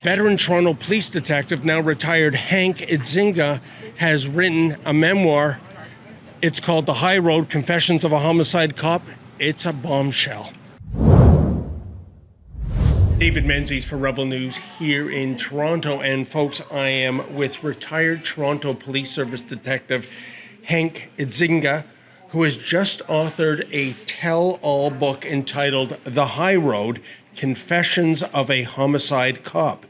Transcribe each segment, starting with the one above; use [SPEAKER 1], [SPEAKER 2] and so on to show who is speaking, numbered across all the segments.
[SPEAKER 1] Veteran Toronto police detective, now retired Hank Idsinga, has written a memoir. It's called The High Road, Confessions of a Homicide Cop. It's a bombshell. David Menzies for Rebel News here in Toronto. And folks, I am with retired Toronto Police Service detective Hank Idsinga, who has just authored a tell-all book entitled The High Road, Confessions of a Homicide Cop.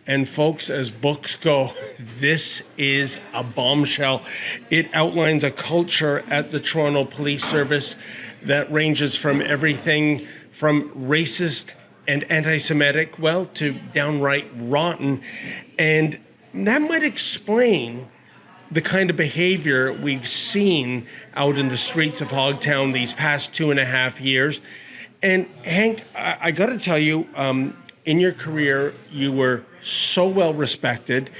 [SPEAKER 1] And folks, as books go, this is a bombshell. It outlines a culture at the Toronto Police Service that ranges from everything from racist and anti-Semitic, well, to downright rotten. And that might explain the kind of behavior we've seen out in the streets of Hogtown these past 2.5 years. And Hank, I got to tell you, in your career, you were so well respected.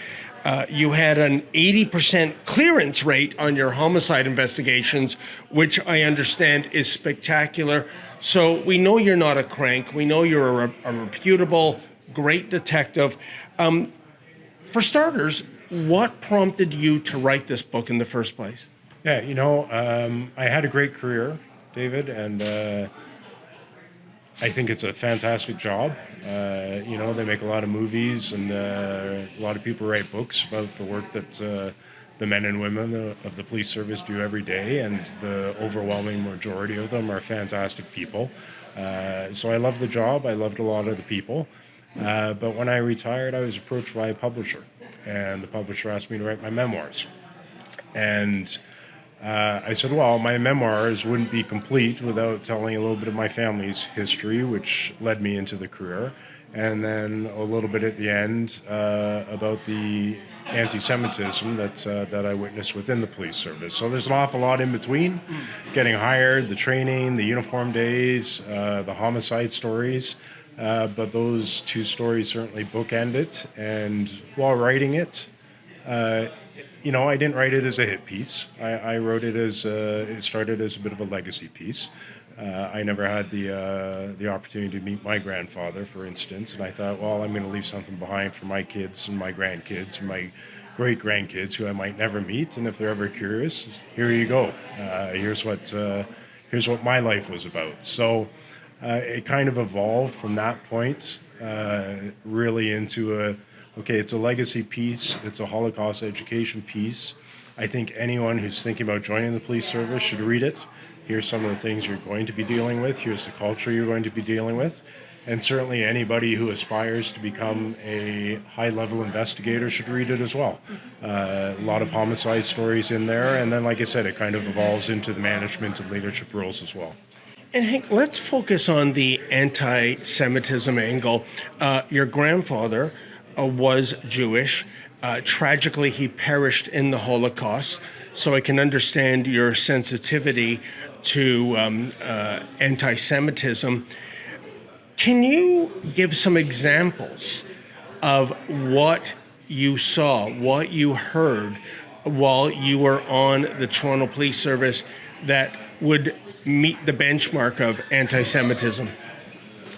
[SPEAKER 1] You had an 80% clearance rate on your homicide investigations, which I understand is spectacular. So we know you're not a crank. We know you're a reputable, great detective. For starters, what prompted you to write this book in the first place?
[SPEAKER 2] Yeah, I had a great career, David, and I think it's a fantastic job. They make a lot of movies, and a lot of people write books about the work that the men and women of the police service do every day, and the overwhelming majority of them are fantastic people. So I love the job. I loved a lot of the people. But when I retired, I was approached by a publisher, and the publisher asked me to write my memoirs. And I said, well, my memoirs wouldn't be complete without telling a little bit of my family's history, which led me into the career, and then a little bit at the end about the antisemitism that I witnessed within the police service. So there's an awful lot in between, getting hired, the training, the uniform days, the homicide stories. But those two stories certainly bookend it. And while writing it, I didn't write it as a hit piece. I wrote it as it started as a bit of a legacy piece. I never had the opportunity to meet my grandfather, for instance, and I thought, well, I'm going to leave something behind for my kids and my grandkids and my great-grandkids who I might never meet. And if they're ever curious, here you go. Here's what my life was about. So it kind of evolved from that point, really into it's a legacy piece. It's a Holocaust education piece. I think anyone who's thinking about joining the police service should read it. Here's some of the things you're going to be dealing with. Here's the culture you're going to be dealing with. And certainly anybody who aspires to become a high-level investigator should read it as well. A lot of homicide stories in there. And then, like I said, it kind of evolves into the management and leadership roles as well.
[SPEAKER 1] And Hank, let's focus on the anti-Semitism angle. Your grandfather was Jewish. Tragically, he perished in the Holocaust. So I can understand your sensitivity to anti-Semitism. Can you give some examples of what you saw, what you heard while you were on the Toronto Police Service that would meet the benchmark of anti-Semitism?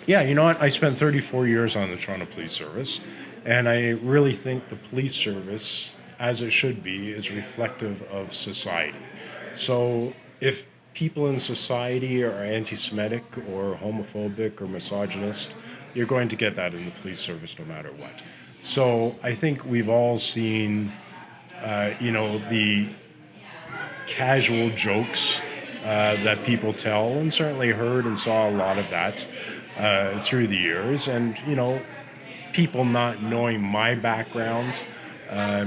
[SPEAKER 2] Yeah, you know what? I spent 34 years on the Toronto Police Service. And I really think the police service, as it should be, is reflective of society. So if people in society are anti-Semitic or homophobic or misogynist, you're going to get that in the police service no matter what. So I think we've all seen, the casual jokes that people tell, and certainly heard and saw a lot of that through the years. And, people not knowing my background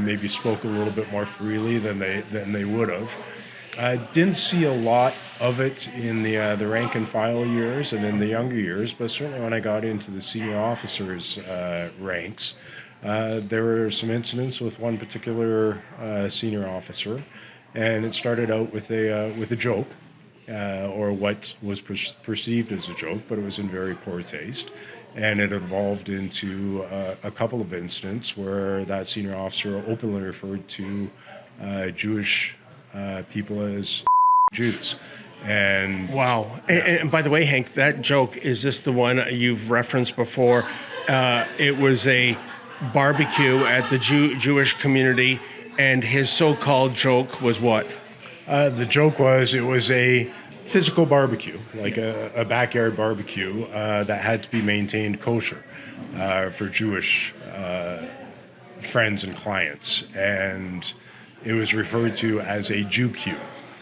[SPEAKER 2] maybe spoke a little bit more freely than they would have. I didn't see a lot of it in the rank and file years and in the younger years, but certainly when I got into the senior officers' ranks, there were some incidents with one particular senior officer, and it started out with a joke, or what was perceived as a joke, but it was in very poor taste. And it evolved into a couple of incidents where that senior officer openly referred to Jewish people as Jews. And
[SPEAKER 1] wow. And by the way, Hank, that joke, is this the one you've referenced before? It was a barbecue at the Jewish community, and his so-called joke was what?
[SPEAKER 2] The joke was, it was a physical barbecue, like a backyard barbecue that had to be maintained kosher for Jewish friends and clients, and it was referred to as a Jew-Q.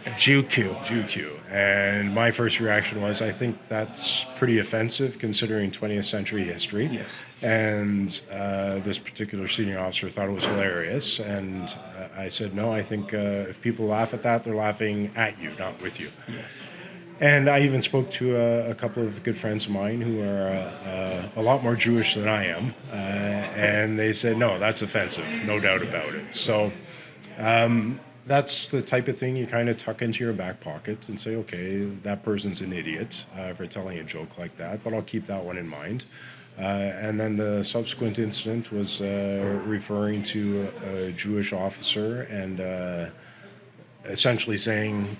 [SPEAKER 1] A Jew-Q.
[SPEAKER 2] Jew-Q. And my first reaction was, I think that's pretty offensive considering 20th century history.
[SPEAKER 1] Yes.
[SPEAKER 2] And this particular senior officer thought it was hilarious. And I said, no, I think if people laugh at that, they're laughing at you, not with you.
[SPEAKER 1] Yes.
[SPEAKER 2] And I even spoke to a couple of good friends of mine who are a lot more Jewish than I am. And they said, no, that's offensive, no doubt about it. So that's the type of thing you kind of tuck into your back pocket and say, okay, that person's an idiot for telling a joke like that, but I'll keep that one in mind. And then the subsequent incident was referring to a Jewish officer and essentially saying,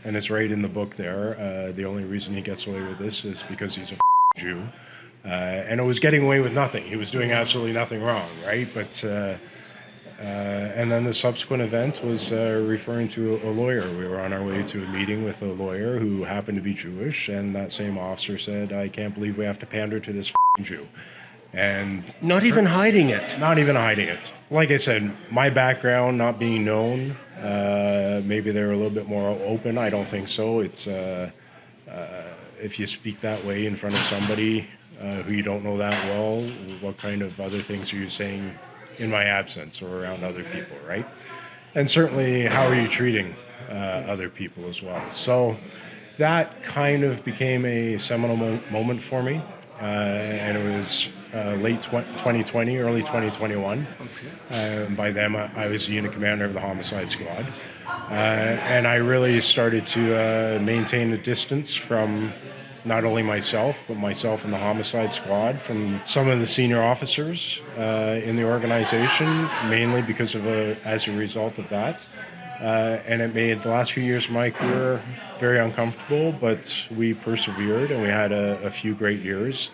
[SPEAKER 2] and it's right in the book there, the only reason he gets away with this is because he's a Jew. And it was getting away with nothing. He was doing absolutely nothing wrong, right? But and then the subsequent event was referring to a lawyer. We were on our way to a meeting with a lawyer who happened to be Jewish, and that same officer said, I can't believe we have to pander to this Jew. And
[SPEAKER 1] not even hiding it.
[SPEAKER 2] Not even hiding it. Like I said, my background not being known, maybe they're a little bit more open. I don't think so. It's if you speak that way in front of somebody who you don't know that well, what kind of other things are you saying in my absence or around other people, right? And certainly, how are you treating other people as well? So that kind of became a seminal moment for me, and it was late 2020, early 2021. By then, I was the unit commander of the homicide squad, and I really started to maintain a distance from not only myself, but myself and the homicide squad from some of the senior officers in the organization, mainly because of as a result of that. And it made the last few years of my career very uncomfortable, but we persevered and we had a few great years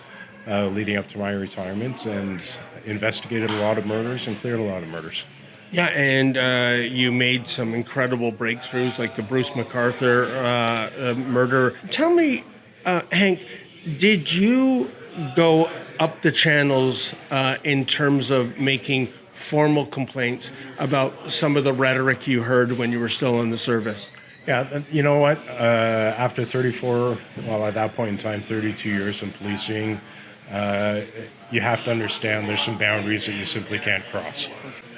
[SPEAKER 2] leading up to my retirement and investigated a lot of murders and cleared a lot of murders.
[SPEAKER 1] Yeah, and you made some incredible breakthroughs like the Bruce MacArthur murder. Tell me, Hank, did you go up the channels in terms of making formal complaints about some of the rhetoric you heard when you were still in the service?
[SPEAKER 2] Yeah, you know what? After 34, well, at that point in time, 32 years in policing, you have to understand there's some boundaries that you simply can't cross.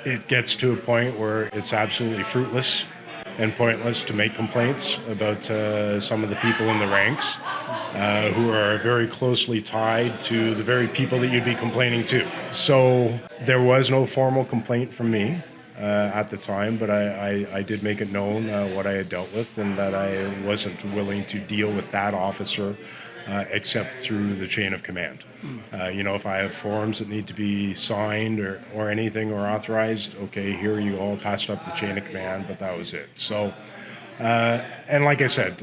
[SPEAKER 2] It gets to a point where it's absolutely fruitless and pointless to make complaints about some of the people in the ranks who are very closely tied to the very people that you'd be complaining to. So there was no formal complaint from me at the time, but I did make it known what I had dealt with and that I wasn't willing to deal with that officer except through the chain of command. If I have forms that need to be signed or anything or authorized, okay, here you all passed up the chain of command, but that was it. So, and like I said,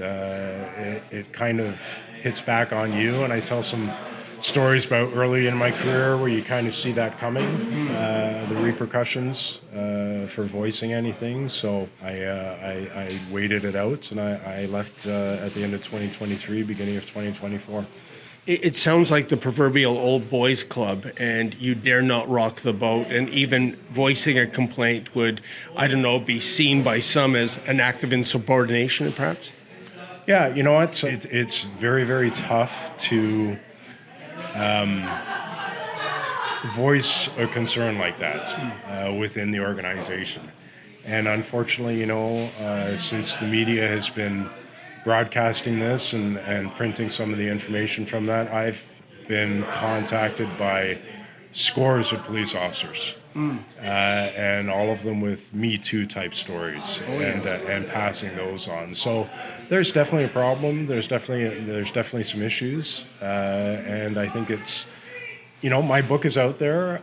[SPEAKER 2] it kind of hits back on you, and I tell some stories about early in my career where you kind of see that coming, the repercussions for voicing anything. So I waited it out, and I left at the end of 2023, beginning of 2024.
[SPEAKER 1] It sounds like the proverbial old boys club, and you dare not rock the boat, and even voicing a complaint would, I don't know, be seen by some as an act of insubordination, perhaps?
[SPEAKER 2] Yeah, you know what? It's very, very tough to voice a concern like that within the organization. And unfortunately, since the media has been broadcasting this and printing some of the information from that, I've been contacted by scores of police officers, and all of them with Me Too type stories, and passing those on. So there's definitely a problem. There's definitely some issues, and I think it's My book is out there.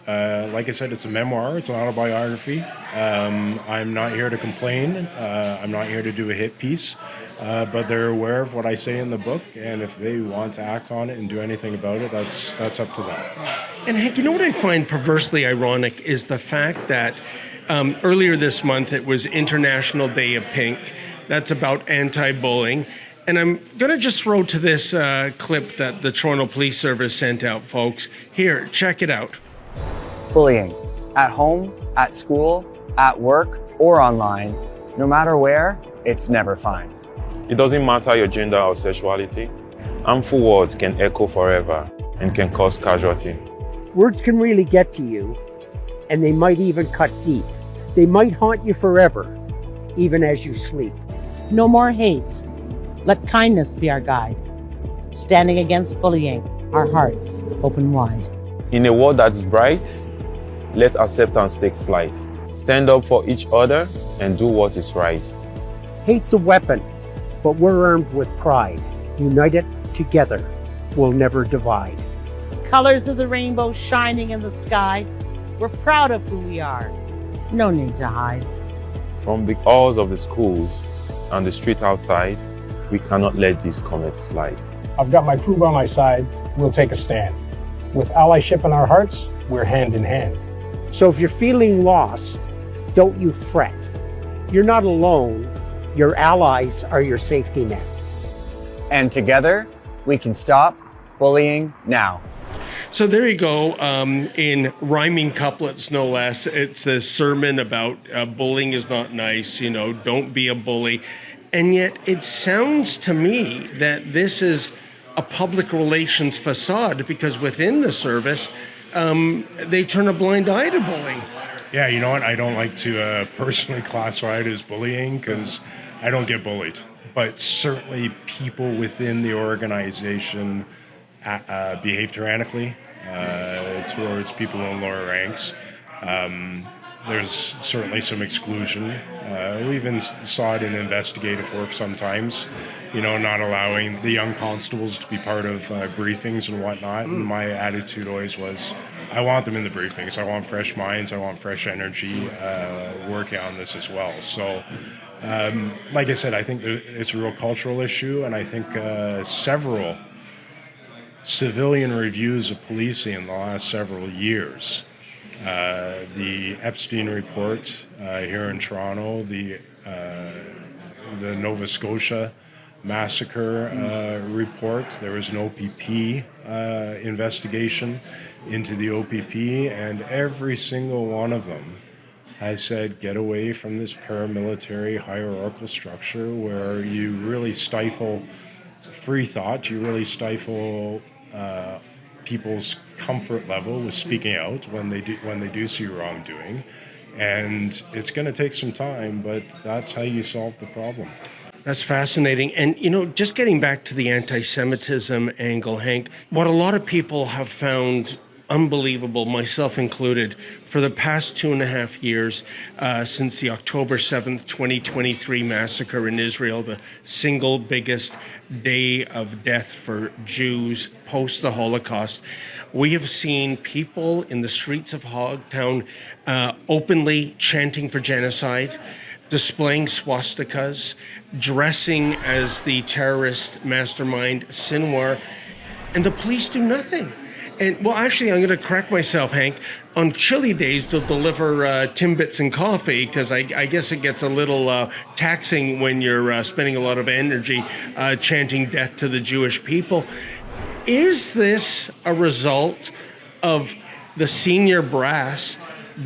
[SPEAKER 2] Like I said, it's a memoir. It's an autobiography. I'm not here to complain. I'm not here to do a hit piece. But they're aware of what I say in the book, and if they want to act on it and do anything about it, that's up to them.
[SPEAKER 1] And Hank, what I find perversely ironic is the fact that earlier this month it was International Day of Pink. That's about anti-bullying. And I'm going to just throw to this clip that the Toronto Police Service sent out, folks. Here, check it out.
[SPEAKER 3] Bullying. At home, at school, at work, or online, no matter where, it's never fine.
[SPEAKER 4] It doesn't matter your gender or sexuality. Harmful words can echo forever and can cause casualty.
[SPEAKER 5] Words can really get to you, and they might even cut deep. They might haunt you forever, even as you sleep.
[SPEAKER 6] No more hate. Let kindness be our guide. Standing against bullying, our hearts open wide.
[SPEAKER 4] In a world that's bright, let acceptance take flight. Stand up for each other and do what is right.
[SPEAKER 5] Hate's a weapon, but we're armed with pride. United together, we'll never divide.
[SPEAKER 6] Colors of the rainbow shining in the sky. We're proud of who we are. No need to hide.
[SPEAKER 4] From the halls of the schools and the street outside, we cannot let these comets slide.
[SPEAKER 7] I've got my crew by my side. We'll take a stand. With allyship in our hearts, we're hand in hand.
[SPEAKER 5] So if you're feeling lost, don't you fret. You're not alone. Your allies are your safety net.
[SPEAKER 3] And together, we can stop bullying now.
[SPEAKER 1] So there you go, in rhyming couplets, no less. It's a sermon about bullying is not nice, don't be a bully. And yet it sounds to me that this is a public relations facade, because within the service, they turn a blind eye to bullying.
[SPEAKER 2] Yeah, you know what? I don't like to personally classify it as bullying because I don't get bullied. But certainly people within the organization behave tyrannically towards people in lower ranks. There's certainly some exclusion. We even saw it in investigative work sometimes, not allowing the young constables to be part of briefings and whatnot. And my attitude always was, I want them in the briefings. I want fresh minds. I want fresh energy working on this as well. So, like I said, I think it's a real cultural issue, and I think several civilian reviews of policing in the last several years. The Epstein report here in Toronto, the Nova Scotia massacre report. There was an OPP investigation into the OPP, and every single one of them has said, get away from this paramilitary hierarchical structure where you really stifle free thought, you really stifle people's comfort level with speaking out when they do see wrongdoing, and it's going to take some time, but that's how you solve the problem.
[SPEAKER 1] That's fascinating. And, just getting back to the anti-Semitism angle, Hank, what a lot of people have found unbelievable, myself included, for the past 2.5 years, since the October 7th, 2023 massacre in Israel, the single biggest day of death for Jews post the Holocaust, we have seen people in the streets of Hogtown openly chanting for genocide, displaying swastikas, dressing as the terrorist mastermind Sinwar, and the police do nothing. And, well, actually, I'm going to correct myself, Hank. On chilly days, they'll deliver Timbits and coffee, because I guess it gets a little taxing when you're spending a lot of energy chanting death to the Jewish people. Is this a result of the senior brass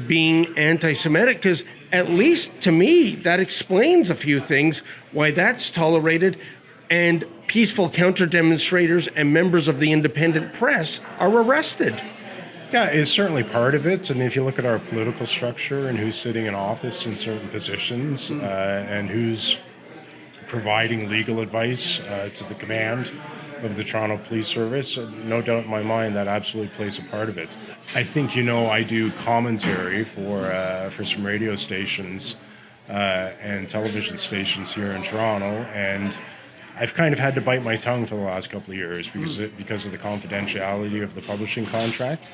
[SPEAKER 1] being anti-Semitic? Because at least to me, that explains a few things, why that's tolerated, and peaceful counter-demonstrators and members of the independent press are arrested.
[SPEAKER 2] Yeah, it's certainly part of it. And if you look at our political structure and who's sitting in office in certain positions and who's providing legal advice to the command of the Toronto Police Service, no doubt in my mind that absolutely plays a part of it. I think, I do commentary for some radio stations and television stations here in Toronto, and I've kind of had to bite my tongue for the last couple of years because of the confidentiality of the publishing contract.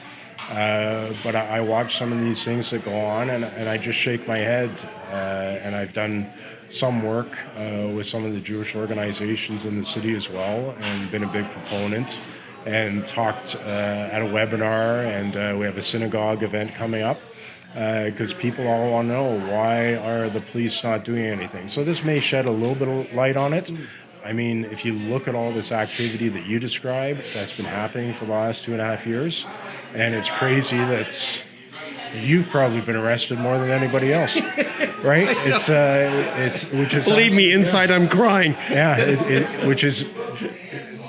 [SPEAKER 2] But I watch some of these things that go on, and I just shake my head. And I've done some work with some of the Jewish organizations in the city as well, and been a big proponent, and talked at a webinar, and we have a synagogue event coming up. Because people all want to know, why are the police not doing anything? So this may shed a little bit of light on it. I mean, if you look at all this activity that you described, that's been happening for the last 2.5 years, and it's crazy that you've probably been arrested more than anybody else, right? It's which is,
[SPEAKER 1] believe me, inside I'm crying.
[SPEAKER 2] Yeah, which is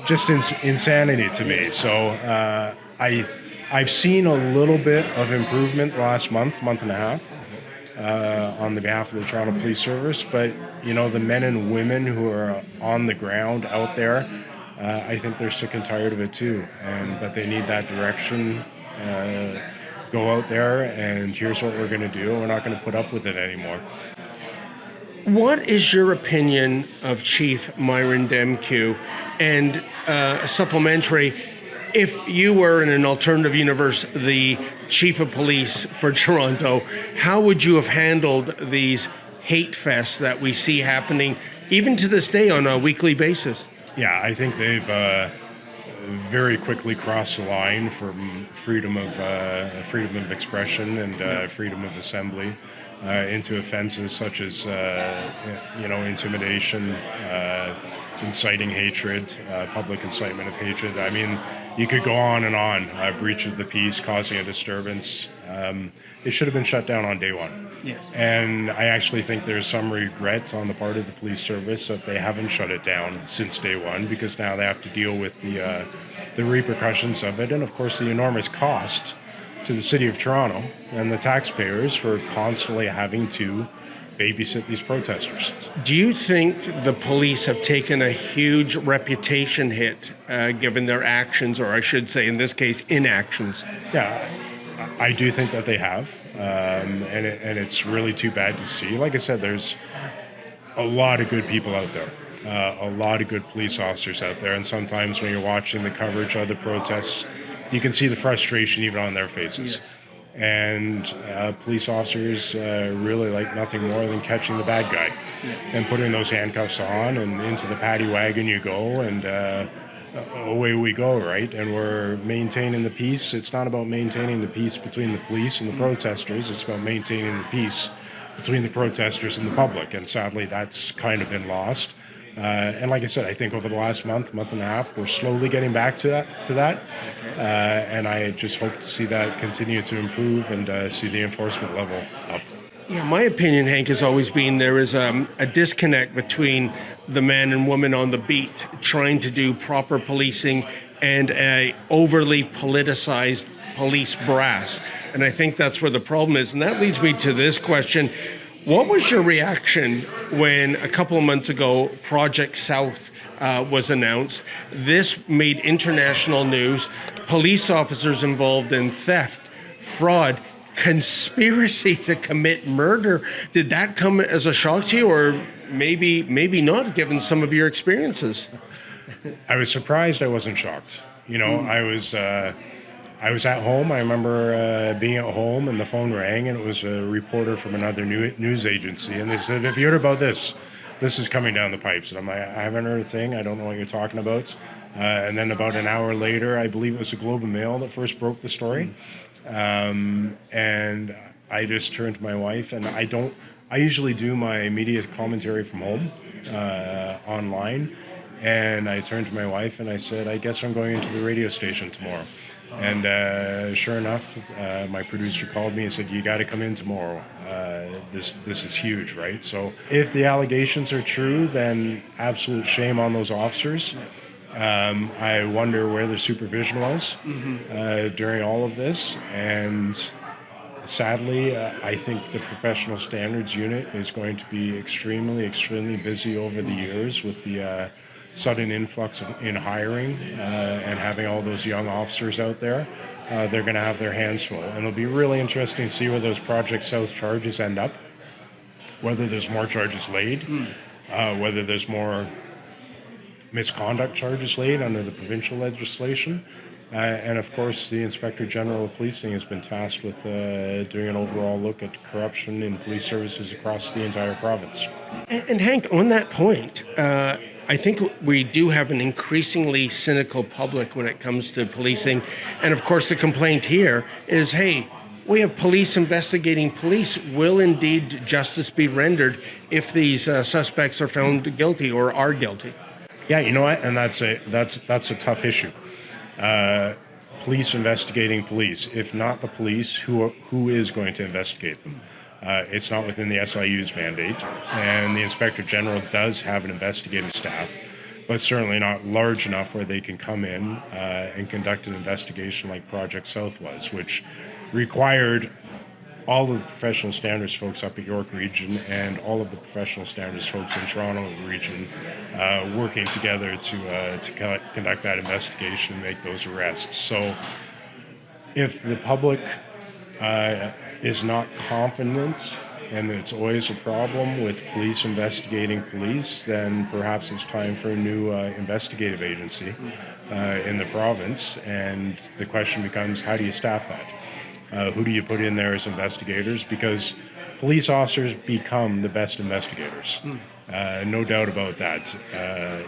[SPEAKER 2] just insanity to me. So I've seen a little bit of improvement the last month and a half. On the behalf of the Toronto Police Service, but the men and women who are on the ground out there, I think they're sick and tired of it too, but they need that direction. Go out there, and here's what we're going to do. We're not going to put up with it anymore.
[SPEAKER 1] What is your opinion of Chief Myron Demkiw? And supplementary, if you were in an alternative universe, the chief of police for Toronto, how would you have handled these hate fests that we see happening even to this day on a weekly basis?
[SPEAKER 2] Yeah, I think they've very quickly crossed the line from freedom of expression and freedom of assembly into offenses such as intimidation, inciting hatred, public incitement of hatred. I mean, you could go on and on. Breach of the peace, causing a disturbance. It should have been shut down on day one.
[SPEAKER 1] Yes.
[SPEAKER 2] And I actually think there's some regret on the part of the police service that they haven't shut it down since day one, because now they have to deal with the repercussions of it, and of course the enormous cost to the city of Toronto and the taxpayers for constantly having to babysit these protesters.
[SPEAKER 1] Do you think the police have taken a huge reputation hit given their actions, or I should say in this case, inactions?
[SPEAKER 2] Yeah, I do think that they have, and it's really too bad to see. Like I said, there's a lot of good people out there, a lot of good police officers out there, and sometimes when you're watching the coverage of the protests, you can see the frustration even on their faces. Yeah. And police officers really like nothing more than catching the bad guy and putting those handcuffs on, and into the paddy wagon you go, and away we go, right? And we're maintaining the peace. It's not about maintaining the peace between the police and the protesters. It's about maintaining the peace between the protesters and the public. And sadly, that's kind of been lost. And like I said, I think over the last month and a half, we're slowly getting back to that. And I just hope to see that continue to improve and see the enforcement level up.
[SPEAKER 1] Yeah, my opinion, Hank, has always been there is a disconnect between the man and woman on the beat trying to do proper policing and a overly politicized police brass. And I think that's where the problem is. And that leads me to this question. What was your reaction when a couple of months ago Project South was announced? This made international news. Police officers involved in theft, fraud, conspiracy to commit murder. Did that come as a shock to you, or maybe not, given some of your experiences?
[SPEAKER 2] I was surprised. I wasn't shocked. I was at home. I remember being at home and the phone rang, and it was a reporter from another news agency. And they said, "Have you heard about this? This is coming down the pipes." And I'm like, "I haven't heard a thing. I don't know what you're talking about." And then about an hour later, I believe it was the Globe and Mail that first broke the story. And I just turned to my wife, and I usually do my media commentary from home, online. And I turned to my wife and I said, "I guess I'm going into the radio station tomorrow." And sure enough, my producer called me and said, "You got to come in tomorrow. This is huge, right?" So if the allegations are true, then absolute shame on those officers. I wonder where their supervision was during all of this. And sadly, I think the professional standards unit is going to be extremely, extremely busy over the years with the sudden influx in hiring and having all those young officers out there. They're going to have their hands full. And it'll be really interesting to see where those Project South charges end up, whether there's more charges laid, whether there's more misconduct charges laid under the provincial legislation. And of course, the Inspector General of Policing has been tasked with doing an overall look at corruption in police services across the entire province.
[SPEAKER 1] And Hank, on that point, I think we do have an increasingly cynical public when it comes to policing. And of course, the complaint here is, hey, we have police investigating police. Will indeed justice be rendered if these suspects are found guilty or are guilty?
[SPEAKER 2] Yeah, you know what? And that's a tough issue. Police investigating police. If not the police, who is going to investigate them? It's not within the SIU's mandate, and the Inspector General does have an investigative staff, but certainly not large enough where they can come in and conduct an investigation like Project South was, which required all of the professional standards folks up at York Region and all of the professional standards folks in Toronto Region working together to conduct that investigation and make those arrests. So if the public is not confident, and it's always a problem with police investigating police, then perhaps it's time for a new investigative agency in the province. And the question becomes, how do you staff that? Who do you put in there as investigators? Because police officers become the best investigators. No doubt about that.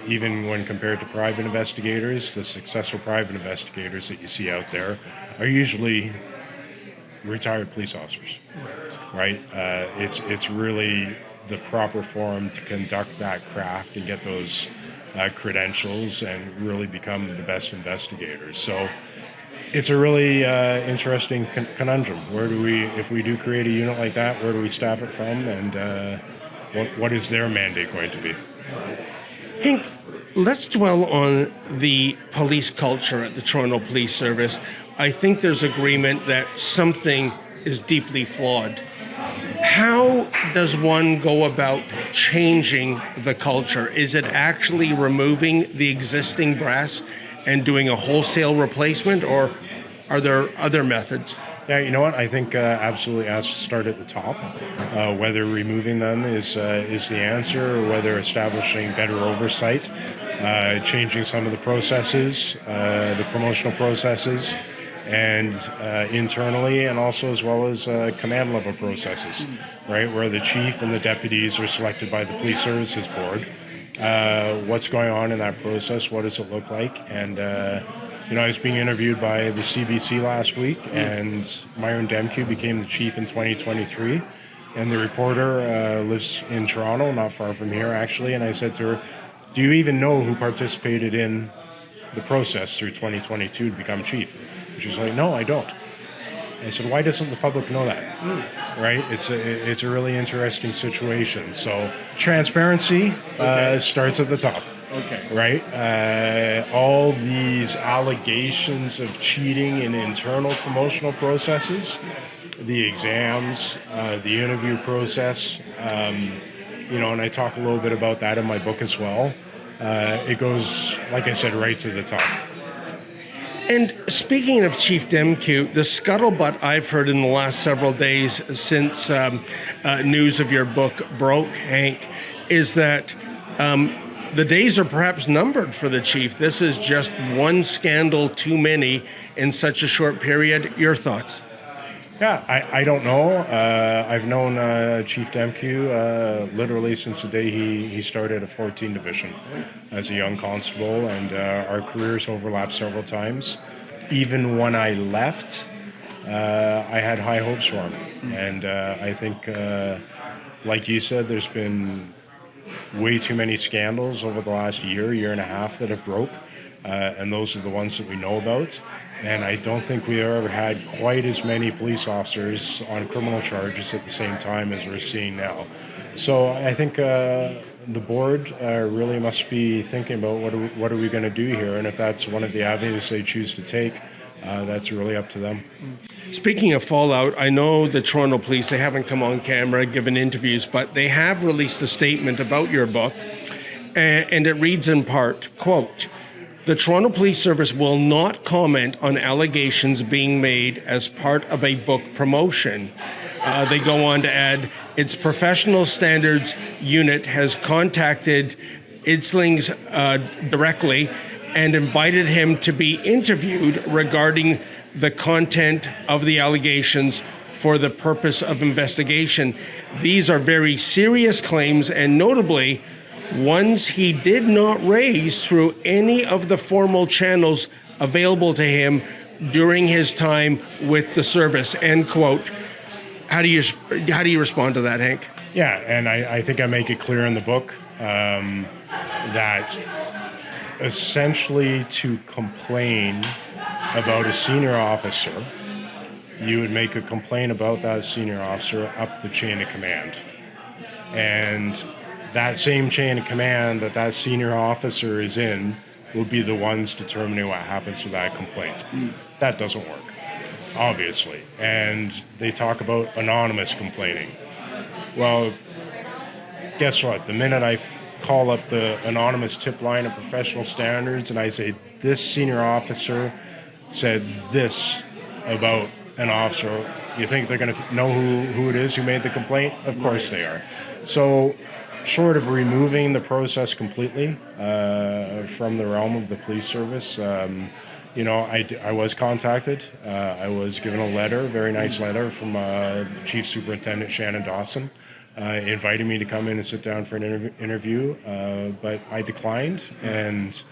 [SPEAKER 2] Even when compared to private investigators, the successful private investigators that you see out there are usually retired police officers, right? It's really the proper form to conduct that craft and get those credentials and really become the best investigators. So it's a really interesting conundrum. If we do create a unit like that, where do we staff it from, and what is their mandate going to be?
[SPEAKER 1] Hank, let's dwell on the police culture at the Toronto Police Service. I think there's agreement that something is deeply flawed. How does one go about changing the culture? Is it actually removing the existing brass and doing a wholesale replacement, or are there other methods?
[SPEAKER 2] Yeah, you know what? I think absolutely has to start at the top. Whether removing them is the answer, or whether establishing better oversight, changing some of the processes, the promotional processes, and internally, and also as well as command level processes, right, where the chief and the deputies are selected by the Police Services Board. What's going on in that process? What does it look like? And I was being interviewed by the CBC last week, and Myron Demke became the chief in 2023. And the reporter lives in Toronto, not far from here, actually. And I said to her, do you even know who participated in the process through 2022 to become chief? And she was like, no, I don't. I said, why doesn't the public know that? Right? It's a really interesting situation. So transparency starts at the top.
[SPEAKER 1] Okay.
[SPEAKER 2] Right? All these allegations of cheating in internal promotional processes, the exams, the interview process, and I talk a little bit about that in my book as well. It goes, like I said, right to the top.
[SPEAKER 1] And speaking of Chief Demke, the scuttlebutt I've heard in the last several days since news of your book broke, Hank, is that the days are perhaps numbered for the chief. This is just one scandal too many in such a short period. Your thoughts?
[SPEAKER 2] Yeah, I don't know. I've known Chief Demke literally since the day he started a 14 division as a young constable, and our careers overlapped several times. Even when I left, I had high hopes for him. And I think, like you said, there's been way too many scandals over the last year and a half that have broke. And those are the ones that we know about. And I don't think we ever had quite as many police officers on criminal charges at the same time as we're seeing now. So I think the board really must be thinking about what are we going to do here, and if that's one of the avenues they choose to take, that's really up to them.
[SPEAKER 1] Speaking of fallout, I know the Toronto Police, they haven't come on camera, given interviews, but they have released a statement about your book, and it reads in part, quote, "The Toronto Police Service will not comment on allegations being made as part of a book promotion." They go on to add, its professional standards unit has contacted Idsinga directly and invited him to be interviewed regarding the content of the allegations for the purpose of investigation. These are very serious claims, and notably, ones he did not raise through any of the formal channels available to him during his time with the service, end quote. How do you respond to that, Hank?
[SPEAKER 2] Yeah, and I think I make it clear in the book that essentially to complain about a senior officer, you would make a complaint about that senior officer up the chain of command. And that same chain of command that senior officer is in will be the ones determining what happens with that complaint. That doesn't work, obviously. And they talk about anonymous complaining. Well, guess what? The minute I call up the anonymous tip line of professional standards and I say, this senior officer said this about an officer, you think they're going to know who it is who made the complaint? Of course they are. So short of removing the process completely from the realm of the police service, I was contacted. I was given a letter, a very nice letter from Chief Superintendent Shannon Dawson, inviting me to come in and sit down for an interview, but I declined, and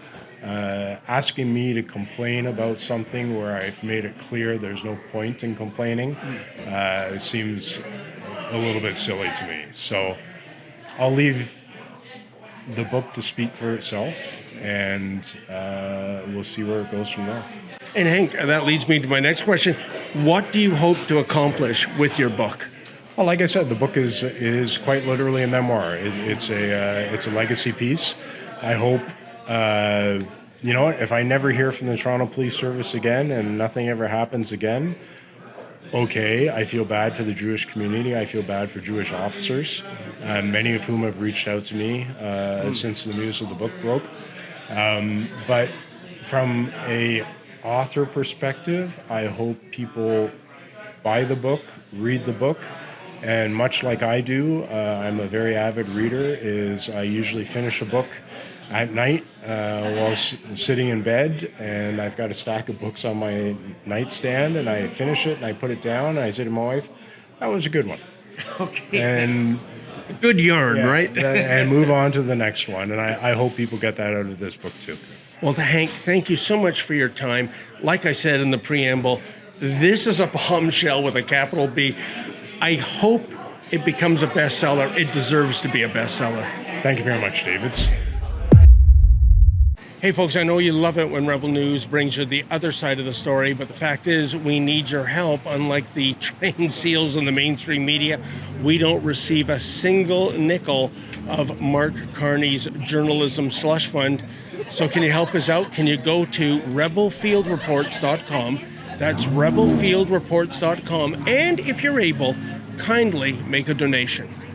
[SPEAKER 2] asking me to complain about something where I've made it clear there's no point in complaining seems a little bit silly to me. So I'll leave the book to speak for itself, and we'll see where it goes from there.
[SPEAKER 1] And Hank, that leads me to my next question. What do you hope to accomplish with your book?
[SPEAKER 2] Well, like I said, the book is quite literally a memoir. It's a legacy piece. I hope, if I never hear from the Toronto Police Service again and nothing ever happens again, okay, I feel bad for the Jewish community. I feel bad for Jewish officers, many of whom have reached out to me since the news of the book broke. But from a author perspective, I hope people buy the book, read the book, and much like I do, I'm a very avid reader, I usually finish a book at night while sitting in bed, and I've got a stack of books on my nightstand, and I finish it and I put it down and I say to my wife, that was a good one.
[SPEAKER 1] Okay.
[SPEAKER 2] And
[SPEAKER 1] good yarn, right?
[SPEAKER 2] And move on to the next one. And I hope people get that out of this book too.
[SPEAKER 1] Well, Hank, thank you so much for your time. Like I said in the preamble, this is a bombshell with a capital B. I hope it becomes a bestseller. It deserves to be a bestseller.
[SPEAKER 2] Thank you very much, David.
[SPEAKER 1] Hey folks, I know you love it when Rebel News brings you the other side of the story, but the fact is we need your help. Unlike the trained seals in the mainstream media, we don't receive a single nickel of Mark Carney's journalism slush fund. So can you help us out? Can you go to rebelfieldreports.com? That's rebelfieldreports.com. And if you're able, kindly make a donation.